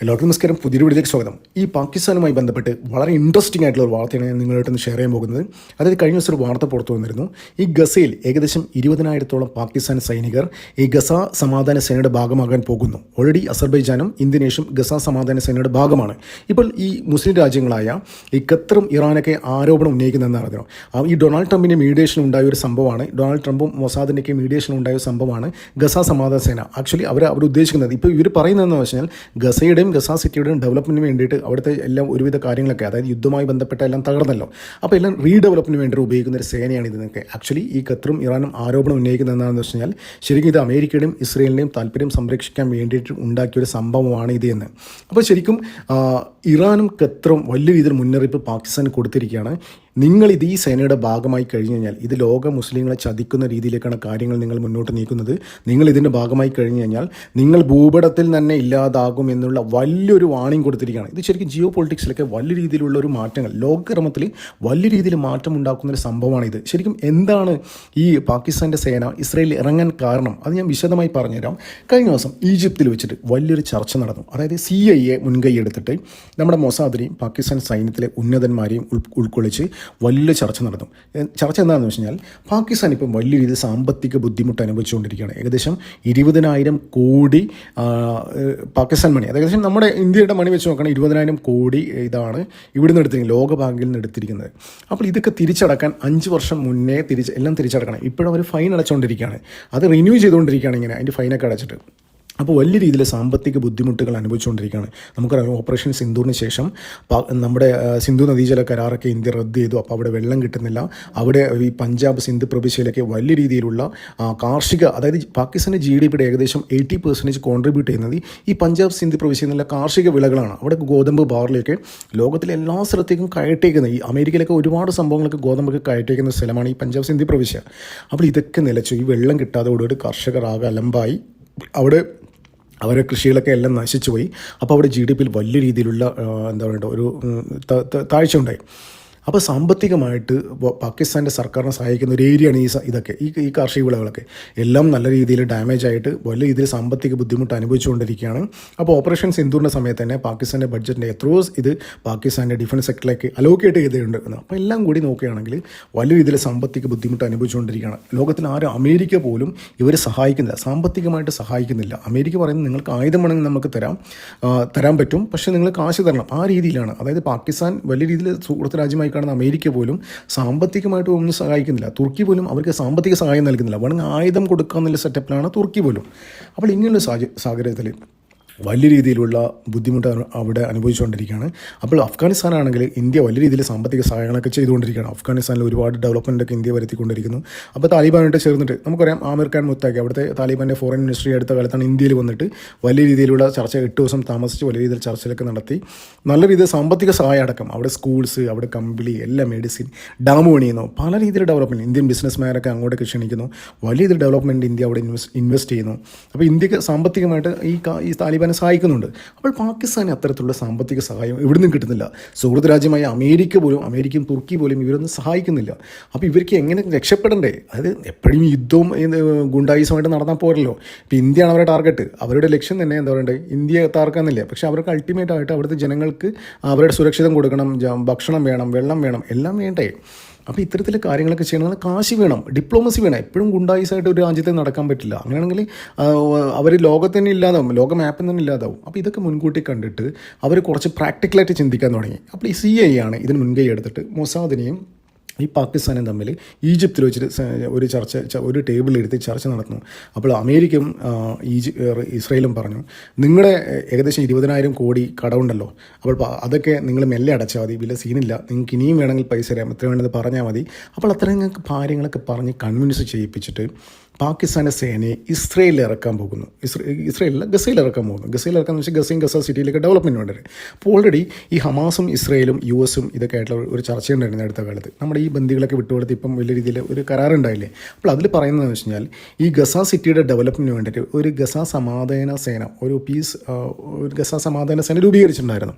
എല്ലാവർക്കും നമസ്കാരം. പുതിയൊരു വീഡിയോയിലേക്ക് സ്വാഗതം. ഈ പാകിസ്ഥാനുമായി ബന്ധപ്പെട്ട് വളരെ ഇൻട്രസ്റ്റിംഗ് ആയിട്ടുള്ള ഒരു വാർത്തയാണ് ഞാൻ നിങ്ങളായിട്ടൊന്ന് ഷെയർ ചെയ്യാൻ പോകുന്നത്. അതായത് കഴിഞ്ഞ ദിവസം ഒരു വാർത്ത പുറത്തു വന്നിരുന്നു. ഈ ഗസയിൽ ഏകദേശം 20,000-ഓളം പാകിസ്ഥാൻ സൈനികർ ഈ ഗസ സമാധാന സേനയുടെ ഭാഗമാകാൻ പോകുന്നു. ഓൾറെഡി അസർബൈജാനും ഇന്തോനേഷ്യയും ഗസ സമാധാന സേനയുടെ ഭാഗമാണ്. ഇപ്പോൾ ഈ മുസ്ലിം രാജ്യങ്ങളായ ഈ ഖത്തറും ഇറാനൊക്കെ ആരോപണം ഉന്നയിക്കുന്നതെന്ന് അറിഞ്ഞു. ഈ ഡൊണാൾഡ് ട്രംപിൻ്റെ മീഡിയേഷൻ ഉണ്ടായ ഒരു സംഭവമാണ്, ഡൊണാൾഡ് ട്രംപും മൊസാദിൻ്റെയൊക്കെ മീഡിയേഷൻ ഉണ്ടായ ഒരു സംഭവമാണ് ഗസ സമാധാന സേന. ആക്ച്വലി അവർ ഉദ്ദേശിക്കുന്നത്, ഇപ്പോൾ ഇവർ പറയുന്നതെന്ന് വെച്ചാൽ ഗസയുടെയും ഗസ സിറ്റിയുടെയും ഡെവലപ്മെൻറ്റിന് വേണ്ടിയിട്ട് അവിടുത്തെ എല്ലാം ഒരുവിധ കാര്യങ്ങളൊക്കെ, അതായത് യുദ്ധവുമായി ബന്ധപ്പെട്ട എല്ലാം തകർന്നല്ലോ, അപ്പോൾ എല്ലാം റീഡെവലപ്മെൻറ്റിന് വേണ്ടി ഉപയോഗിക്കുന്ന ഒരു സേനയാണ് ഇതൊക്കെ. ആക്ച്വലി ഈ ഖത്തറും ഇറാനും ആരോപണം ഉന്നയിക്കുന്നത് എന്താണെന്ന് വെച്ച് കഴിഞ്ഞാൽ ശരിക്കും ഇത് അമേരിക്കയുടെയും ഇസ്രയേലിൻ്റെയും താല്പര്യം സംരക്ഷിക്കാൻ വേണ്ടിയിട്ട് ഉണ്ടാക്കിയൊരു സംഭവമാണ് ഇത് എന്ന്. അപ്പോൾ ശരിക്കും ഇറാനും ഖത്തറും വലിയ രീതിയിൽ മുന്നറിയിപ്പ് പാകിസ്ഥാന് കൊടുത്തിരിക്കുകയാണ്. നിങ്ങളിത് ഈ സേനയുടെ ഭാഗമായി കഴിഞ്ഞ് കഴിഞ്ഞാൽ ഇത് ലോക മുസ്ലിങ്ങളെ ചതിക്കുന്ന രീതിയിലേക്കാണ് കാര്യങ്ങൾ നിങ്ങൾ മുന്നോട്ട് നീക്കുന്നത്. നിങ്ങൾ ഇതിൻ്റെ ഭാഗമായി കഴിഞ്ഞ് കഴിഞ്ഞാൽ നിങ്ങൾ ഭൂപടത്തിൽ തന്നെ ഇല്ലാതാകും എന്നുള്ള വലിയൊരു വാണിംഗ് കൊടുത്തിരിക്കുകയാണ്. ഇത് ശരിക്കും ജിയോ പൊളിറ്റിക്സിലൊക്കെ വലിയ രീതിയിലുള്ള ഒരു മാറ്റങ്ങൾ, ലോകക്രമത്തിൽ വലിയ രീതിയിൽ മാറ്റം ഉണ്ടാക്കുന്ന ഒരു സംഭവമാണ് ഇത്. ശരിക്കും എന്താണ് ഈ പാകിസ്ഥാൻ്റെ സേന ഇസ്രയേലിൽ ഇറങ്ങാൻ കാരണം അത് ഞാൻ വിശദമായി പറഞ്ഞുതരാം. കഴിഞ്ഞ ദിവസം ഈജിപ്തിൽ വെച്ചിട്ട് വലിയൊരു ചർച്ച നടന്നു. അതായത് CIA മുൻകൈ എടുത്തിട്ട് നമ്മുടെ മൊസാദിനെയും പാകിസ്ഥാൻ സൈന്യത്തിലെ ഉന്നതന്മാരെയും ഉൾക്കൊള്ളിച്ച് വലിയ ചർച്ച നടന്നു. ചർച്ച എന്താണെന്ന് വെച്ച് കഴിഞ്ഞാൽ പാകിസ്ഥാൻ ഇപ്പം വലിയ രീതിയിൽ സാമ്പത്തിക ബുദ്ധിമുട്ട് അനുഭവിച്ചുകൊണ്ടിരിക്കുകയാണ്. ഏകദേശം 20,000 കോടി പാകിസ്ഥാൻ മണി, ഏകദേശം നമ്മുടെ ഇന്ത്യയുടെ മണി വെച്ച് നോക്കുകയാണെങ്കിൽ 20,000 കോടി ഇതാണ് ഇവിടുന്ന് എടുത്തിരിക്കുന്നത്, ലോക ബാങ്കിൽ നിന്ന് എടുത്തിരിക്കുന്നത്. അപ്പോൾ ഇതൊക്കെ തിരിച്ചടക്കാൻ 5 വർഷം മുന്നേ എല്ലാം തിരിച്ചടക്കണം. ഇപ്പോഴും അവർ ഫൈൻ അടച്ചുകൊണ്ടിരിക്കുകയാണ്, അത് റിന്യൂ ചെയ്തുകൊണ്ടിരിക്കുകയാണ് ഇങ്ങനെ അതിൻ്റെ ഫൈനൊക്കെ അടച്ചിട്ട്. അപ്പോൾ വലിയ രീതിയിൽ സാമ്പത്തിക ബുദ്ധിമുട്ടുകൾ അനുഭവിച്ചുകൊണ്ടിരിക്കുകയാണ്. നമുക്കറിയാം, ഓപ്പറേഷൻ സിന്ദൂറിന് ശേഷം നമ്മുടെ സിന്ധു നദീജല കരാറൊക്കെ ഇന്ത്യ റദ്ദ് ചെയ്തു. അപ്പോൾ അവിടെ വെള്ളം കിട്ടുന്നില്ല. അവിടെ ഈ പഞ്ചാബ് സിന്ധ് പ്രവിശ്യയിലൊക്കെ വലിയ രീതിയിലുള്ള കാർഷിക, അതായത് പാകിസ്ഥാൻ്റെ GDPയുടെ ഏകദേശം 80% കോൺട്രിബ്യൂട്ട് ചെയ്യുന്നത് ഈ പഞ്ചാബ് സിന്ധ് പ്രവിശ്യയിൽ നിന്നുള്ള കാർഷിക വിളകളാണ്. അവിടെ ഗോതമ്പ്, ബാർലിയൊക്കെ ലോകത്തിലെ എല്ലാ സ്ഥലത്തേക്കും കയറ്റേക്കുന്നത്. ഈ അമേരിക്കയിലൊക്കെ ഒരുപാട് സംഭവങ്ങളൊക്കെ ഗോതമ്പൊക്കെ കയറ്റേക്കുന്ന സ്ഥലമാണ് ഈ പഞ്ചാബ് സിന്ധ് പ്രവിശ്യ. അപ്പോൾ ഇതൊക്കെ നിലച്ചു. ഈ വെള്ളം കിട്ടാതെ കർഷകർ ആകെ അലമ്പായി. അവിടെ അവരെ കൃഷികളൊക്കെ എല്ലാം നശിച്ചു പോയി. അപ്പോൾ അവിടെ GDPയിൽ വലിയ രീതിയിലുള്ള എന്താ പറയുക ഒരു താഴ്ച ഉണ്ടായി. അപ്പോൾ സാമ്പത്തികമായിട്ട് പാകിസ്ഥാൻ്റെ സർക്കാരിനെ സഹായിക്കുന്ന ഒരു ഏരിയയാണ് ഇതൊക്കെ ഈ കാർഷിക വിളകളൊക്കെ എല്ലാം നല്ല രീതിയിൽ ഡാമേജ് ആയിട്ട് വലിയ രീതിയിൽ സാമ്പത്തിക ബുദ്ധിമുട്ട് അനുഭവിച്ചുകൊണ്ടിരിക്കുകയാണ്. അപ്പോൾ ഓപ്പറേഷൻ സിന്ദൂറിൻ്റെ സമയത്ത് തന്നെ പാകിസ്ഥാൻ്റെ ബഡ്ജറ്റിൻ്റെ എത്രയോ ഇത് പാകിസ്ഥാൻ്റെ ഡിഫൻസ് സെക്ടറിലേക്ക് അലോക്കേറ്റ് ചെയ്തിട്ടുണ്ട്. അപ്പോൾ എല്ലാം കൂടി നോക്കുകയാണെങ്കിൽ വലിയ രീതിയിൽ സാമ്പത്തിക ബുദ്ധിമുട്ട് അനുഭവിച്ചുകൊണ്ടിരിക്കുകയാണ്. ലോകത്തിൽ ആരും, അമേരിക്ക പോലും ഇവർ സഹായിക്കുന്നില്ല, സാമ്പത്തികമായിട്ട് സഹായിക്കുന്നില്ല. അമേരിക്ക പറയുന്നത് നിങ്ങൾക്ക് ആയുധം വേണമെങ്കിൽ നമുക്ക് തരാൻ പറ്റും, പക്ഷേ നിങ്ങൾ കാശ് തരണം, ആ രീതിയിലാണ്. അതായത് പാകിസ്ഥാൻ വലിയ രീതിയിൽ സുഹൃത്ത് രാജ്യമായി കാണുന്ന അമേരിക്ക പോലും സാമ്പത്തികമായിട്ട് ഒന്നും സഹായിക്കുന്നില്ല. തുർക്കി പോലും അവർക്ക് സാമ്പത്തിക സഹായം നൽകുന്നില്ല. വേണമെങ്കിൽ ആയുധം കൊടുക്കാമെന്നുള്ള സെറ്റപ്പിലാണ് തുർക്കി പോലും. അപ്പോൾ ഇങ്ങനെയുള്ള സാഹചര്യത്തിൽ വലിയ രീതിയിലുള്ള ബുദ്ധിമുട്ട് അവിടെ അനുഭവിച്ചുകൊണ്ടിരിക്കുകയാണ്. അപ്പോൾ അഫ്ഗാനിസ്ഥാനാണെങ്കിൽ ഇന്ത്യ വലിയ രീതിയിൽ സാമ്പത്തിക സഹായങ്ങളൊക്കെ ചെയ്തുകൊണ്ടിരിക്കുകയാണ്. അഫ്ഗാനിസ്ഥാനിൽ ഒരുപാട് ഡെവലപ്മെൻറ്റൊക്കെ ഇന്ത്യ വരുത്തിക്കൊണ്ടിരിക്കുന്നു. അപ്പോൾ താലിബാനായിട്ട് ചേർന്നിട്ട് നമുക്കറിയാം, ആമിർ ഖാൻ മുത്താക്കി അവിടുത്തെ താലിബാൻ്റെ ഫോറിൻ മിനിസ്ട്രി അടുത്ത കാലത്താണ് ഇന്ത്യയിൽ വന്നിട്ട് വലിയ രീതിയിലുള്ള ചർച്ച, 8 ദിവസം താമസിച്ച് വലിയ രീതിയിൽ ചർച്ചയിലൊക്കെ നടത്തി നല്ല രീതിയിൽ സാമ്പത്തിക സഹായം അടക്കം അവിടെ സ്കൂൾസ്, അവിടെ കമ്പിളി, എല്ലാ മെഡിസിൻ, ഡാം പണിയുന്നു, പല രീതിയിൽ ഡെവലപ്മെൻറ്റ്. ഇന്ത്യൻ ബിസിനസ്മാരൊക്കെ അങ്ങോട്ടേക്ക് ക്ഷണിക്കുന്നു. വലിയ രീതിയിൽ ഡെവലപ്മെൻറ്റ് ഇന്ത്യ അവിടെ ഇൻവെസ്റ്റ് ചെയ്യുന്നു. അപ്പോൾ ഇന്ത്യക്ക് സാമ്പത്തികമായിട്ട് ഈ താലിബാൻ സഹായിക്കുന്നുണ്ട്. അപ്പോൾ പാകിസ്ഥാന് അത്തരത്തിലുള്ള സാമ്പത്തിക സഹായം എവിടുന്നും കിട്ടുന്നില്ല. സുഹൃത്ത് രാജ്യമായ അമേരിക്കയും തുർക്കി പോലും ഇവരൊന്നും സഹായിക്കുന്നില്ല. അപ്പോൾ ഇവർക്ക് എങ്ങനെ രക്ഷപ്പെടണ്ടേ? അതായത് എപ്പോഴും യുദ്ധവും ഗുണ്ടായുസമായിട്ട് നടന്നാൽ പോരല്ലോ. ഇപ്പോൾ ഇന്ത്യയാണ് അവരുടെ ടാർഗറ്റ്. അവരുടെ ലക്ഷ്യം തന്നെ എന്താ പറയണ്ടേ, ഇന്ത്യയെ താർക്കാന്നില്ല. പക്ഷേ അവർക്ക് അൾട്ടിമേറ്റ് ആയിട്ട് അവിടുത്തെ ജനങ്ങൾക്ക് അവരുടെ സുരക്ഷിതം കൊടുക്കണം, ഭക്ഷണം വേണം, വെള്ളം വേണം, എല്ലാം വേണ്ടേ? അപ്പോൾ ഇത്തരത്തിലെ കാര്യങ്ങളൊക്കെ ചെയ്യണമെങ്കിൽ കാശ് വേണം, ഡിപ്ലോമസി വേണം. എപ്പോഴും ഗുണ്ടായിസായിട്ട് ഒരു രാജ്യത്തെ നടക്കാൻ പറ്റില്ല. അങ്ങനെയാണെങ്കിൽ അവർ ലോകത്ത് തന്നെ ഇല്ലാതാവും, ലോക മാപ്പിൽ തന്നെ ഇല്ലാതാവും. അപ്പോൾ ഇതൊക്കെ മുൻകൂട്ടി കണ്ടിട്ട് അവർ കുറച്ച് പ്രാക്ടിക്കലായിട്ട് ചിന്തിക്കാൻ തുടങ്ങി. അപ്പോൾ ഈ CIA ആണ് ഇതിന് മുൻകൈ എടുത്തിട്ട് മൊസാദിനെയും ഈ പാകിസ്ഥാനും തമ്മിൽ ഈജിപ്തിൽ വെച്ചിട്ട് ഒരു ടേബിളിലെടുത്ത് ചർച്ച നടത്തുന്നു. അപ്പോൾ അമേരിക്കയും ഇസ്രയേലും പറഞ്ഞു, നിങ്ങളുടെ ഏകദേശം 20,000 കോടി കടമുണ്ടല്ലോ, അപ്പോൾ അതൊക്കെ നിങ്ങൾ മെല്ലെ അടച്ചാൽ മതി, വലിയ സീനില്ല, നിങ്ങൾക്ക് ഇനിയും വേണമെങ്കിൽ പൈസ തരാം, എത്ര വേണമെന്ന് പറഞ്ഞാൽ മതി. അപ്പോൾ അത്രയും കാര്യങ്ങളൊക്കെ പറഞ്ഞ് കൺവിൻസ് ചെയ്യിപ്പിച്ചിട്ട് പാകിസ്ഥാൻ്റെ സേനയെ ഇസ്രയേലിൽ ഇറക്കാൻ പോകുന്നു. ഇസ്രയേലിൽ ഗസയിൽ ഇറക്കാൻ പോകുന്നു. ഗസയിൽ ഇറക്കാന്ന് വെച്ചാൽ ഗസയും ഗസ സിറ്റിയിലേക്ക് ഡെവലപ്മെൻറ്റ് വേണ്ടത്. അപ്പോൾ ഓൾറെഡി ഈ ഹമാസും ഇസ്രയേലും US ഇതൊക്കെ ആയിട്ടുള്ള ഒരു ചർച്ചയുണ്ടായിരുന്നു അടുത്ത കാലത്ത്. നമ്മുടെ ഈ ബന്ദികളൊക്കെ വിട്ടുകൊടുത്ത് ഇപ്പം വലിയ രീതിയിൽ ഒരു കരാറുണ്ടായില്ലേ. അപ്പോൾ അതിൽ പറയുന്നതെന്ന് വെച്ച് കഴിഞ്ഞാൽ ഈ ഗസ സിറ്റിയുടെ ഡെവലപ്മെൻറ്റിന് വേണ്ടിയിട്ട് ഒരു ഗസ സമാധാന സേന, ഒരു ഗസ സമാധാന സേന രൂപീകരിച്ചിട്ടുണ്ടായിരുന്നു.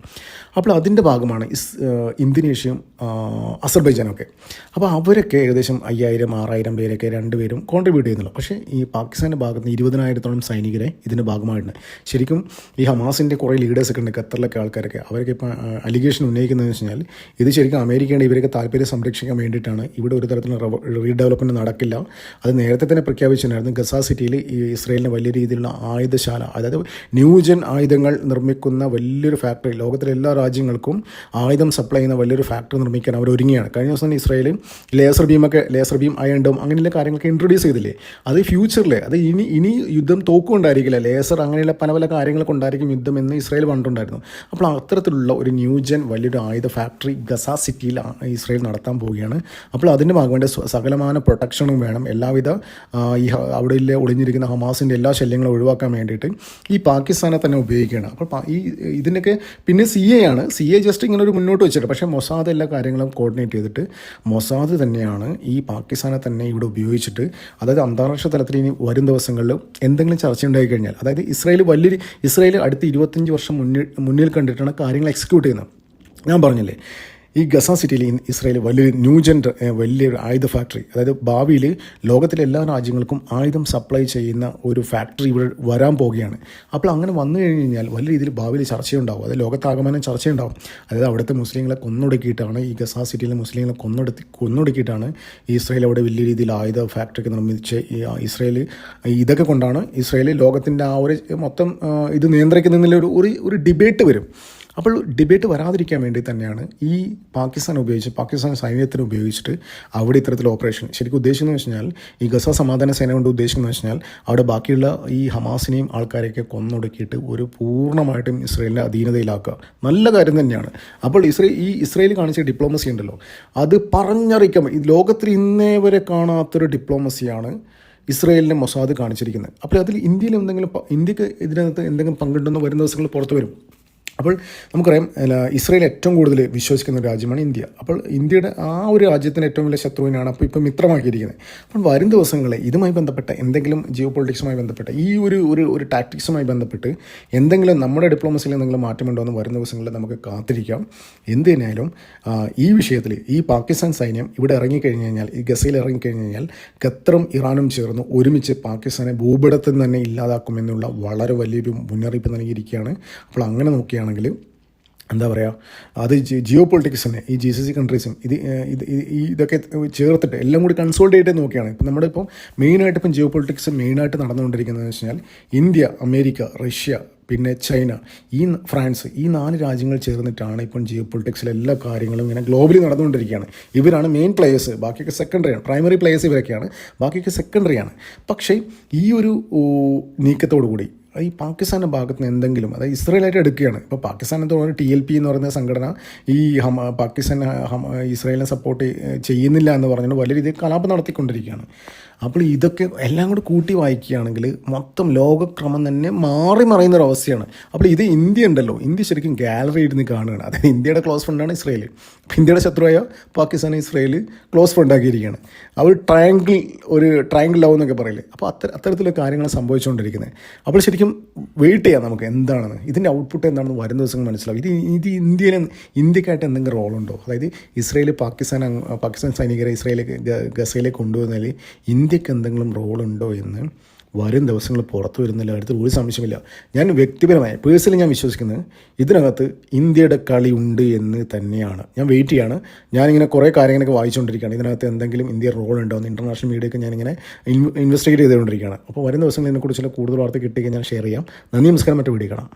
അപ്പോൾ അതിൻ്റെ ഭാഗമാണ് ഇന്തോനേഷ്യയും അസർബൈജാനൊക്കെ. അപ്പോൾ അവരൊക്കെ ഏകദേശം 5,000-6,000 പേരൊക്കെ രണ്ടുപേരും കോൺട്രിബ്യൂട്ട് ചെയ്യുന്നുണ്ട്. നടക്കുന്നില്ല. പക്ഷേ ഈ പാകിസ്ഥാൻ്റെ ഭാഗത്ത് നിന്ന് 20,000-ഓളം സൈനികരെ ഇതിൻ്റെ ഭാഗമായിട്ടുണ്ട്. ശരിക്കും ഈ ഹമാസിൻ്റെ കുറേ ലീഡേഴ്സൊക്കെ ഉണ്ട്, ഖത്തറിലൊക്കെ ആൾക്കാരൊക്കെ, അവരൊക്കെ ഇപ്പോൾ അലിഗേഷൻ ഉന്നയിക്കുന്നതെന്ന് വെച്ച് കഴിഞ്ഞാൽ ഇത് ശരിക്കും അമേരിക്കയുടെ ഇവരൊക്കെ താല്പര്യം സംരക്ഷിക്കാൻ വേണ്ടിയിട്ടാണ്. ഇവിടെ ഒരു തരത്തിലുള്ള റീഡെവലപ്മെൻറ്റ് നടക്കില്ല. അത് നേരത്തെ തന്നെ പ്രഖ്യാപിച്ചിട്ടുണ്ടായിരുന്നു. ഗസ സിറ്റിയിൽ ഈ ഇസ്രയേലിന് വലിയ രീതിയിലുള്ള ആയുധശാല, അതായത് ന്യൂജൻ ആയുധങ്ങൾ നിർമ്മിക്കുന്ന വലിയൊരു ഫാക്ടറി, ലോകത്തിലെ എല്ലാ രാജ്യങ്ങൾക്കും ആയുധം സപ്ലൈ ചെയ്യുന്ന വലിയൊരു ഫാക്ടറി നിർമ്മിക്കാൻ അവർ ഒരുങ്ങിയാണ്. കഴിഞ്ഞ ദിവസം Israel laser beam iron dome അങ്ങനെയുള്ള കാര്യങ്ങളൊക്കെ ഇൻട്രൊഡ്യൂസ് ചെയ്തില്ലേ. അത് ഫ്യൂച്ചറിൽ, അത് ഇനി യുദ്ധം തോക്കുകൊണ്ടായിരിക്കില്ല, ലേസർ അങ്ങനെയുള്ള പല കാര്യങ്ങൾ കൊണ്ടായിരിക്കും യുദ്ധം എന്ന് ഇസ്രയേൽ പറഞ്ഞിട്ടുണ്ടായിരുന്നു. അപ്പോൾ അത്തരത്തിലുള്ള ഒരു ന്യൂജൻ വലിയൊരു ആയുധ ഫാക്ടറി ഗസ സിറ്റിയിൽ ഇസ്രയേൽ നടത്താൻ പോവുകയാണ്. അപ്പോൾ അതിൻ്റെ ഭാഗമായിട്ട് സകലമാന പ്രൊട്ടക്ഷനും വേണം. എല്ലാവിധ ഈ അവിടെ ഒളിഞ്ഞിരിക്കുന്ന ഹമാസിൻ്റെ എല്ലാ ശല്യങ്ങളും ഒഴിവാക്കാൻ വേണ്ടിയിട്ട് ഈ പാകിസ്ഥാനെ തന്നെ ഉപയോഗിക്കുകയാണ്. അപ്പോൾ ഇതിനൊക്കെ പിന്നെ സി എ ജസ്റ്റ് ഇങ്ങനെ ഒരു മുന്നോട്ട് വെച്ചിട്ട്, പക്ഷേ മൊസാദ് എല്ലാ കാര്യങ്ങളും കോർഡിനേറ്റ് ചെയ്തിട്ട് മൊസാദ് തന്നെയാണ് ഈ പാകിസ്ഥാനെ തന്നെ ഇവിടെ ഉപയോഗിച്ചിട്ട്, അതായത് അന്താരാഷ്ട്ര തലത്തിൽ ഇനി വരും ദിവസങ്ങളിൽ എന്തെങ്കിലും ചർച്ച ഉണ്ടായി കഴിഞ്ഞാൽ, അതായത് ഇസ്രയേൽ അടുത്ത 25 വർഷം മുന്നിൽ കണ്ടിട്ടാണ് കാര്യങ്ങൾ എക്സിക്യൂട്ട് ചെയ്യുന്നത്. ഞാൻ പറഞ്ഞില്ലേ, ഈ ഗസ സിറ്റിയിൽ ഇസ്രയേൽ വലിയൊരു ആയുധ ഫാക്ടറി, അതായത് ഭാവിയിൽ ലോകത്തിലെ എല്ലാ രാജ്യങ്ങൾക്കും ആയുധം സപ്ലൈ ചെയ്യുന്ന ഒരു ഫാക്ടറി ഇവിടെ വരാൻ പോവുകയാണ്. അപ്പോൾ അങ്ങനെ വന്നു കഴിഞ്ഞാൽ വലിയ രീതിയിൽ ഭാവിയിൽ ചർച്ചയുണ്ടാവും, അതായത് ലോകത്താകമാനം ചർച്ചയുണ്ടാവും. അതായത് അവിടുത്തെ മുസ്ലിങ്ങളെ കൊന്നൊടുക്കിയിട്ടാണ്, ഈ ഗസ സിറ്റിയിലെ മുസ്ലിങ്ങളെ കൊന്നൊടുക്കിയിട്ടാണ് ഇസ്രയേൽ അവിടെ വലിയ രീതിയിൽ ആയുധ ഫാക്ടറിക്ക് നിർമ്മിച്ച് ഇസ്രയേൽ ഇതൊക്കെ കൊണ്ടാണ് ഇസ്രയേൽ ലോകത്തിൻ്റെ ആ ഒരു മൊത്തം ഇത് നിയന്ത്രിക്കുന്നതിൽ ഒരു ഡിബേറ്റ് വരും. അപ്പോൾ ഡിബേറ്റ് വരാതിരിക്കാൻ വേണ്ടി തന്നെയാണ് ഈ പാകിസ്ഥാൻ സൈന്യത്തിന് ഉപയോഗിച്ചിട്ട് അവിടെ ഇത്തരത്തിൽ ഓപ്പറേഷൻ ശരിക്കും ഉദ്ദേശിക്കുന്നത് വെച്ച് കഴിഞ്ഞാൽ, ഈ ഗസ സമാധാന സേന കൊണ്ട് ഉദ്ദേശിക്കുന്നത് വെച്ച് കഴിഞ്ഞാൽ അവിടെ ബാക്കിയുള്ള ഈ ഹമാസിനെയും ആൾക്കാരെയൊക്കെ കൊന്നൊടുക്കിയിട്ട് ഒരു പൂർണ്ണമായിട്ടും ഇസ്രയേലിൻ്റെ അധീനതയിലാക്കുക. നല്ല കാര്യം തന്നെയാണ്. അപ്പോൾ ഇസ്രയേൽ കാണിച്ച ഡിപ്ലോമസി ഉണ്ടല്ലോ, അത് പറഞ്ഞറിയിക്കാൻ ഈ ലോകത്തിൽ ഇന്നേ വരെ കാണാത്തൊരു ഡിപ്ലോമസിയാണ് ഇസ്രയേലിൻ്റെ മൊസാദ് കാണിച്ചിരിക്കുന്നത്. അപ്പോൾ അതിൽ ഇന്ത്യക്ക് ഇതിനകത്ത് എന്തെങ്കിലും പങ്കുണ്ടെന്ന് വരുന്ന ദിവസങ്ങളിൽ പുറത്തു വരും. അപ്പോൾ നമുക്കറിയാം, ഇസ്രയേൽ ഏറ്റവും കൂടുതൽ വിശ്വസിക്കുന്ന ഒരു രാജ്യമാണ് ഇന്ത്യ. അപ്പോൾ ഇന്ത്യയുടെ ആ ഒരു രാജ്യത്തിൻ്റെ ഏറ്റവും വലിയ ശത്രുവിനാണ് ഇപ്പോൾ മിത്രമാക്കിയിരിക്കുന്നത്. അപ്പോൾ വരും ദിവസങ്ങളിൽ ഇതുമായി ബന്ധപ്പെട്ട എന്തെങ്കിലും ജിയോ പൊളിറ്റിക്സുമായി ബന്ധപ്പെട്ട ഈ ഒരു ടാക്ടിക്സുമായി ബന്ധപ്പെട്ട് എന്തെങ്കിലും നമ്മുടെ ഡിപ്ലോമസിയിൽ എന്തെങ്കിലും മാറ്റമുണ്ടോ എന്ന് വരും ദിവസങ്ങളിൽ നമുക്ക് കാത്തിരിക്കാം. എന്ത് തന്നെയായാലും ഈ വിഷയത്തിൽ ഈ പാകിസ്ഥാൻ സൈന്യം ഇവിടെ ഇറങ്ങിക്കഴിഞ്ഞ് കഴിഞ്ഞാൽ, ഈ ഗസയിൽ ഇറങ്ങിക്കഴിഞ്ഞ് കഴിഞ്ഞാൽ ഖത്തറും ഇറാനും ചേർന്ന് ഒരുമിച്ച് പാകിസ്ഥാനെ ഭൂപടത്തിൽ തന്നെ ഇല്ലാതാക്കുമെന്നുള്ള വളരെ വലിയൊരു മുന്നറിയിപ്പ് നൽകിയിരിക്കുകയാണ്. അപ്പോൾ അങ്ങനെ നോക്കിയാണ് എന്താ പറയുക, അത് ജിയോ പൊളിറ്റിക്സിനെ ഈ GCC കൺട്രീസും ഇതൊക്കെ ചേർത്തിട്ട് എല്ലാം കൂടി കൺസോൾട്ടേറ്റ് ചെയ്ത് നോക്കിയാണ്. ഇപ്പം നമ്മുടെ മെയിനായിട്ട് ജിയോ പൊളിറ്റിക്സ് മെയിനായിട്ട് നടന്നുകൊണ്ടിരിക്കുന്നതെന്ന് വെച്ച് കഴിഞ്ഞാൽ ഇന്ത്യ, അമേരിക്ക, റഷ്യ, പിന്നെ ചൈന, ഫ്രാൻസ്, ഈ 4 രാജ്യങ്ങൾ ചേർന്നിട്ടാണ് ഇപ്പം ജിയോ പൊളിറ്റിക്സിലെ എല്ലാ കാര്യങ്ങളും ഇങ്ങനെ ഗ്ലോബലി നടന്നുകൊണ്ടിരിക്കുകയാണ്. ഇവരാണ് മെയിൻ പ്ലേയേഴ്സ്, ബാക്കിയൊക്കെ സെക്കൻഡറിയാണ്. പ്രൈമറി പ്ലേയേഴ്സ് ഇവരൊക്കെയാണ്, ബാക്കിയൊക്കെ സെക്കൻഡറിയാണ്. പക്ഷേ ഈ ഒരു നീക്കത്തോടു കൂടി ഈ പാകിസ്ഥാൻ്റെ ഭാഗത്ത് നിന്ന് എന്തെങ്കിലും, അതായത് ഇസ്രയേലായിട്ട് എടുക്കുകയാണ്. ഇപ്പോൾ പാകിസ്ഥാൻ എന്ന് പറയുന്ന TLP എന്ന് പറയുന്ന സംഘടന ഈ പാകിസ്ഥാൻ ഇസ്രയേലിനെ സപ്പോർട്ട് ചെയ്യുന്നില്ല എന്ന് പറഞ്ഞുകൊണ്ട് വലിയ രീതിയിൽ കലാപം നടത്തിക്കൊണ്ടിരിക്കുകയാണ്. അപ്പോൾ ഇതൊക്കെ എല്ലാം കൂടി കൂട്ടി വായിക്കുകയാണെങ്കിൽ മൊത്തം ലോകക്രമം തന്നെ മറിയുന്നൊരവസ്ഥയാണ്. അപ്പോൾ ഇത് ഇന്ത്യ ഉണ്ടല്ലോ, ഇന്ത്യ ശരിക്കും ഗാലറി ഇരുന്ന് കാണുകയാണ്. അതായത് ഇന്ത്യയുടെ ക്ലോസ് ഫ്രണ്ടാണ് ഇസ്രയേൽ. ഇന്ത്യയുടെ ശത്രുവായ പാകിസ്ഥാനെ ഇസ്രയേൽ ക്ലോസ് ഫ്രണ്ടാക്കിയിരിക്കുകയാണ്. അവർ ട്രയാങ്കിൾ ലവ് എന്നൊക്കെ പറയില്ലേ. അപ്പോൾ അത്തരത്തിലുള്ള കാര്യങ്ങൾ സംഭവിച്ചുകൊണ്ടിരിക്കുന്നത്. അപ്പോൾ ശരിക്കും വെയിറ്റ് ചെയ്യാം നമുക്ക് എന്താണെന്ന്, ഇതിൻ്റെ ഔട്ട്പുട്ട് എന്താണെന്ന് വരും ദിവസങ്ങൾ മനസ്സിലാവും. ഇത് ഇന്ത്യക്കായിട്ട് എന്തെങ്കിലും റോളുണ്ടോ, അതായത് ഇസ്രയേൽ പാകിസ്ഥാൻ സൈനികരെ ഗസയിലേക്ക് കൊണ്ടുവന്നതിൽ ഇന്ത്യക്ക് എന്തെങ്കിലും റോളുണ്ടോ എന്ന് വരും ദിവസങ്ങൾ പുറത്തു വരുന്നില്ല, അടുത്ത് ഒരു സംശയമില്ല. ഞാൻ വ്യക്തിപരമായി പേഴ്സണലി ഞാൻ വിശ്വസിക്കുന്നത് ഇതിനകത്ത് ഇന്ത്യയുടെ കളി ഉണ്ട് എന്ന് തന്നെയാണ്. ഞാൻ വെയിറ്റ് ചെയ്യാണ്. ഞാനിങ്ങനെ കുറേ കാര്യങ്ങളൊക്കെ വായിച്ചുകൊണ്ടിരിക്കുകയാണ്. ഇതിനകത്ത് എന്തെങ്കിലും ഇന്ത്യ റോൾ ഉണ്ടോ എന്ന് ഇൻ്റർനാഷണൽ മീഡിയയൊക്കെ ഞാനിങ്ങനെ ഇൻവെസ്റ്റിഗേറ്റ് ചെയ്തുകൊണ്ടിരിക്കുകയാണ്. അപ്പോൾ വരും ദിവസങ്ങളിൽ ഇതിനെക്കുറിച്ചുള്ള കൂടുതൽ വാർത്ത കിട്ടിയെങ്കിൽ ഞാൻ ഷെയർ ചെയ്യാം. നന്ദി, നമസ്കാരം. മറ്റു വീഡിയോ കാണാം.